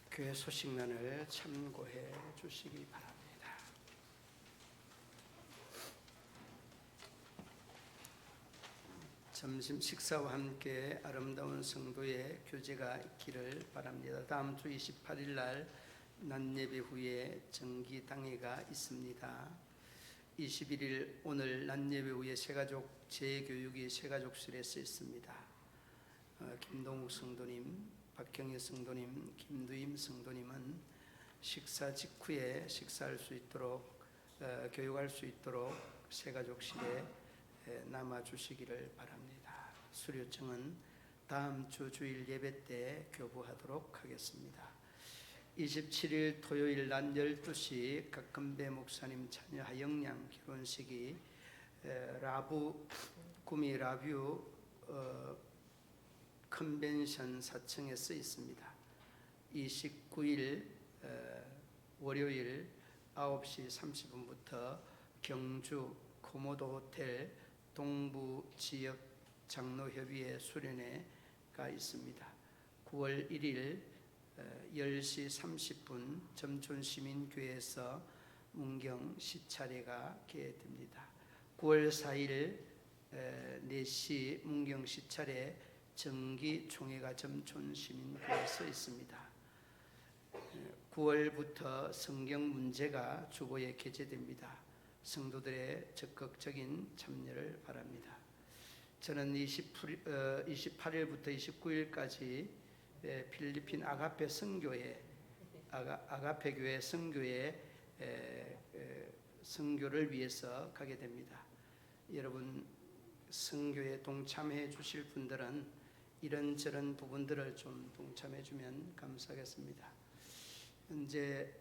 교회 소식란을 참고해 주시기 바랍니다. 점심 식사와 함께 아름다운 성도의 교제가 있기를 바랍니다. 다음 주 28일 날 낮예배 후에 정기당회가 있습니다. 21일 오늘 낮예배 후에 새가족 재교육이 새가족실에서 있습니다. 김동욱 성도님, 박경희 성도님, 김두임 성도님은 식사 직후에 식사할 수 있도록 교육할 수 있도록 새가족실에 남아 주시기를 바랍니다. 수료증은 다음 주 주일 예배 때 교부하도록 하겠습니다. 27일 토요일 낮 12시 각금배 목사님 자녀 하영양 결혼식이 구미 라뷰 컨벤션 4층에 있습니다. 29일 월요일 9시 30분부터 경주 코모도 호텔 동부 지역 장로협의회 수련회가 있습니다. 9월 1일 10시 30분 점촌시민교회에서 문경 시차례가 개회됩니다. 9월 4일 4시 문경 시차례 정기총회가 점촌시민교회에서 있습니다. 9월부터 성경 문제가 주보에 게재됩니다. 성도들의 적극적인 참여를 바랍니다. 저는 28일부터 29일까지 필리핀 아가페 선교회 아가페 교회 선교회 선교를 위해서 가게 됩니다. 여러분 선교에 동참해 주실 분들은 이런저런 부분들을 좀 동참해 주면 감사하겠습니다. 현재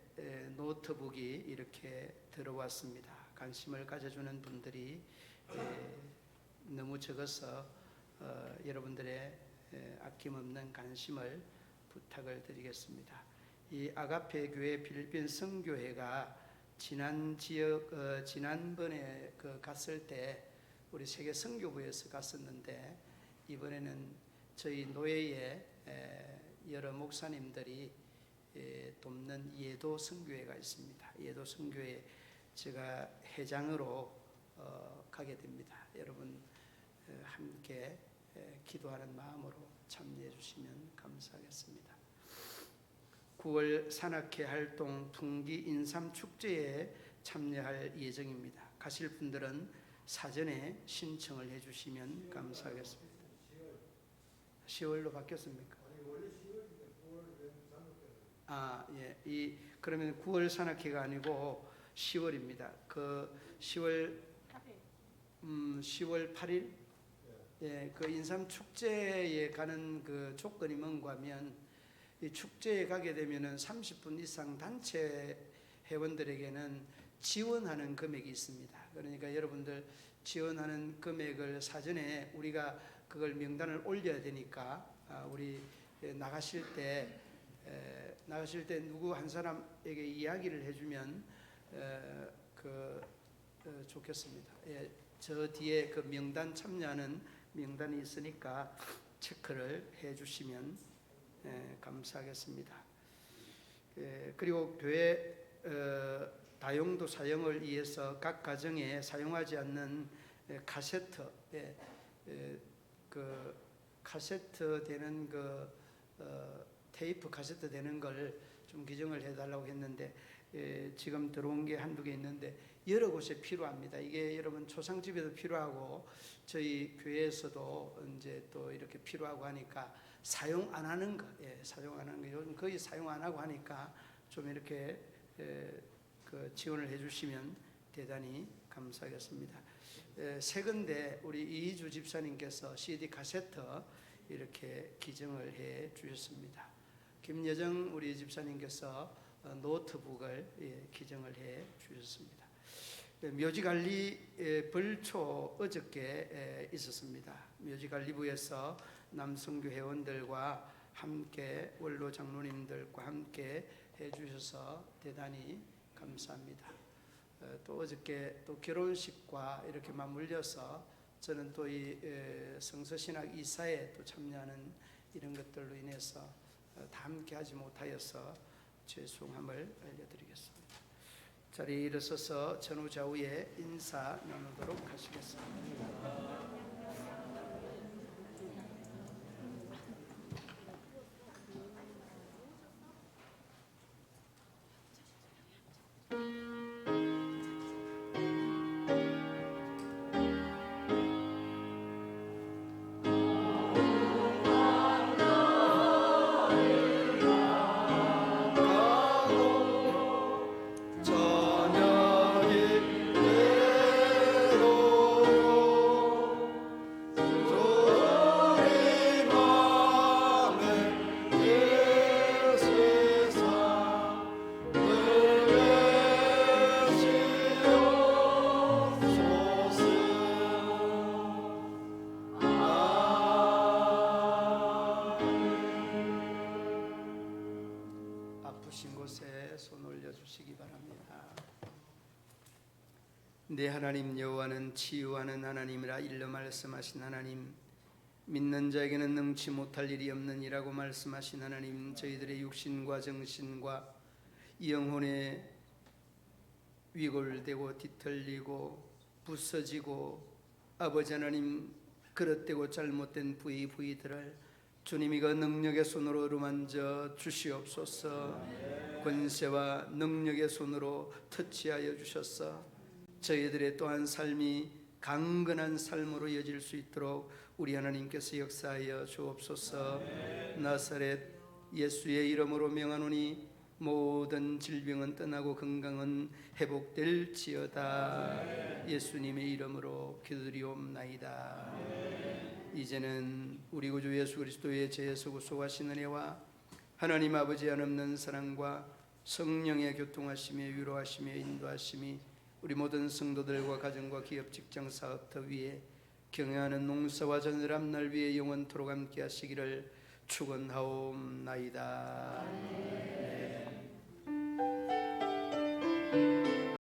노트북이 이렇게 들어왔습니다. 관심을 가져주는 분들이 너무 적어서 여러분들의 아낌없는 관심을 부탁을 드리겠습니다. 이 아가페 교회 필리핀 선교회가 지난번에 갔을 때 우리 세계 선교부에서 갔었는데 이번에는 저희 노예의 여러 목사님들이 돕는 예도 선교회가 있습니다. 예도 선교회 제가 회장으로 가게 됩니다. 여러분 함께 기도하는 마음으로 참여해 주시면 감사하겠습니다. 9월 산악회 활동 풍기 인삼 축제에 참여할 예정입니다. 가실 분들은 사전에 신청을 해 주시면 감사하겠습니다. 10월로 바뀌었습니까? 예. 그러면 9월 산악회가 아니고 10월입니다. 그 10월 8일 그 인삼 축제에 가는 그 조건이 뭔가 하면 이 축제에 가게 되면은 30분 이상 단체 회원들에게는 지원하는 금액이 있습니다. 그러니까 여러분들 지원하는 금액을 사전에 우리가 그걸 명단을 올려야 되니까 우리 나가실 때 누구 한 사람에게 이야기를 해주면 좋겠습니다. 예, 저 뒤에 그 명단 참여하는 명단이 있으니까 체크를 해주시면 감사하겠습니다. 그리고 교회 다용도 사용을 위해서 각 가정에 사용하지 않는 카세트, 그 카세트 되는 테이프 카세트 되는 걸 좀 기증을 해달라고 했는데 지금 들어온 게 한두 개 있는데 여러 곳에 필요합니다. 이게 여러분 초상집에도 필요하고 저희 교회에서도 이제 또 이렇게 필요하고 하니까 사용 안 하는 거, 사용 안 하는 거 요즘 거의 사용 안 하고 하니까 좀 이렇게 그 지원을 해주시면 대단히 감사하겠습니다. 세건대 우리 이희주 집사님께서 CD 카세트 이렇게 기증을 해 주셨습니다. 김여정 우리 집사님께서 노트북을 기증을 해 주셨습니다. 묘지관리 벌초 어저께 있었습니다. 묘지관리부에서 남성교 회원들과 함께 원로 장로님들과 함께 해주셔서 대단히 감사합니다. 또 어저께 또 결혼식과 이렇게 맞물려서 저는 또 이 성서신학 이사에 또 참여하는 이런 것들로 인해서 다 함께 하지 못하여서 죄송함을 알려드리겠습니다. 자리에 일어서서 전후 좌우에 인사 나누도록 하시겠습니다. 아프신 곳에 손 올려주시기 바랍니다. 내 하나님 여호와는 치유하는 하나님이라 일러 말씀하신 하나님, 믿는 자에게는 능치 못할 일이 없느니라고 말씀하신 하나님, 저희들의 육신과 정신과 영혼에 위골되고 뒤틀리고 부서지고 아버지 하나님 그릇되고 잘못된 부위들을 주님이 그 능력의 손으로 어루만져 주시옵소서. 권세와 능력의 손으로 터치하여 주셔서 저희들의 또한 삶이 강건한 삶으로 이어질 수 있도록 우리 하나님께서 역사하여 주옵소서. 나사렛 예수의 이름으로 명하노니 모든 질병은 떠나고 건강은 회복될지어다. 예수님의 이름으로 기도드리옵나이다. 이제는 우리 구주 예수 그리스도의 죄에서 구속하신 은혜와 하나님 아버지 한없는 사랑과 성령의 교통하심에 위로하심에 인도하심이 우리 모든 성도들과 가정과 기업 직장 사업터 위에 경영하는 농사와 전일함 날 위에 영원토록 함께 하시기를 축원하옵나이다.